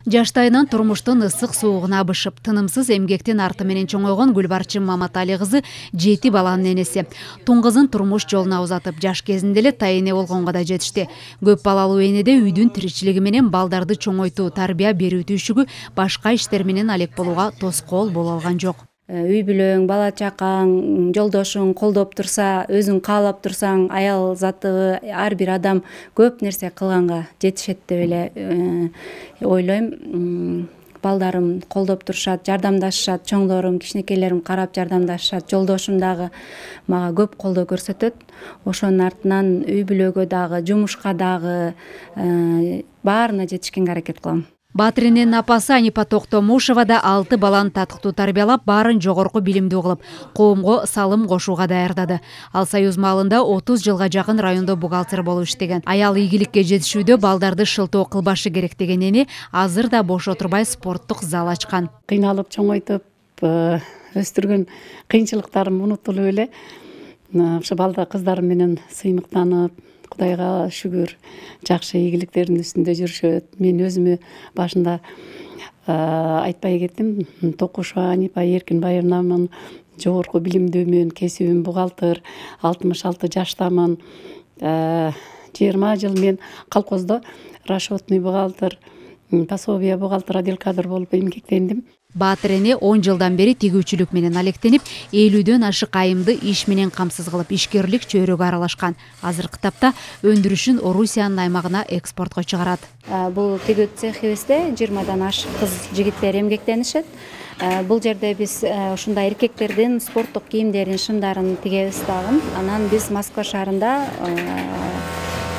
Жаштайынан турмуштун ысык суугуна абышып, тынымсыз эмгектин арты менен чоңойгон Гүлбарчын Маматали кызы 7 баланын энеси. Тун кызын турмуш жолуна узатып, жаш кезинде эле тайэне болгонго да жетишти. Көп балалуу энеде үйдүн тиричилиги менен балдарды чоңойтуу, тарбия берүү түйшүгү башка иштер менен алек болууга тоскоол боло алган жок. Үй бүлөң, бала чакаң, жолдошуң колдоп турса, өзүң каалап турсаң, аял заты ар бир адам көп нерсе кылганга жетишет деп эле ойлойм. Балдарым колдоп турушат, жардамдашышат, чоңдорум, кичинекейлерим карап жардамдашышат, жолдошум дагы мага көп колдоо көрсөтөт. Ошонун артынан үй бүлөгө дагы, жумушка дагы баарына жетишкенге аракет кылам. Батиринин апасы Анипа Токтомушева да 6 баланы татыктуу тарбиялап, баарын жогорку билимдүү кылып, коомго салым кошууга даярдады. Ал Союз маалында 30 жылга жакын райондо бухгалтер болуп иштеген. Аял ийгиликке жетишүүдө балдарды шылтоо кылбашы керек деген эне азыр да бош отурбай спорттук зал ачкан. Кыйналып чоңойтуп өстүргөн кыйынчылыктарым унутулуп эле ошо балда кыздарым менен сыймыктанып, Кудайга шүгүр, жакшы ийгиликтердин үстүндө жүрүшөт. Мен өзүмө башында айтпай кеттим. Токушова Анипа Эркинбаевнамын, жогорку билимдүүмүн, кесибим бухгалтер, 66 жаштамын. 20 жыл мен колхоздо расчетный бухгалтер, пособие бухгалтер отдел кадр болуп эмгектендим. Батыр эне 10 жылдан бери тигүүчүлүк менен алектенип, 50дөн ашык айымды иш менен камсыз кылып, ишкерлик чөйрөгө аралашкан. Азыркы тапта өндүрүшүн Орусиянын аймагына экспортко чыгарат. Бул тигүү цехибизде 20дан ашык кыз жигиттер эмгектенишет. Бул жерде биз ушундай эркектердин спорттук кийимдерин, шымдарын тигебиз дагы. Анан биз Москва шаарында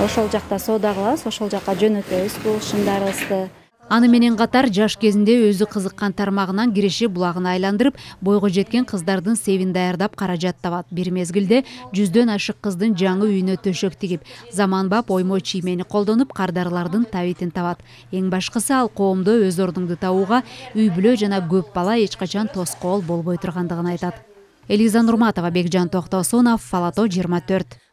ошол жакта соода кылабыз, ошол жака жөнөтөбүз бул шымдарыбызды. Аны менен катар жаш кезинде өзү кызыккан тармагынан киреше булагын айландырып, бойго жеткен кыздардын себин даярдап каражат табат. Бир мезгилде 100дөн ашык кыздын жаңы үйүнө төшөк тигип, заманбап оймой чиймени колдонуп, кардарылардын табитин табат. Эң башкысы ал коомдо өз ордуңду табууга, үй бүлө жана көп бала эч качан тоскоол болбой тургандыгын айтат. Элиза Нурматова, Бекжан Токтосунов, Фалато 24.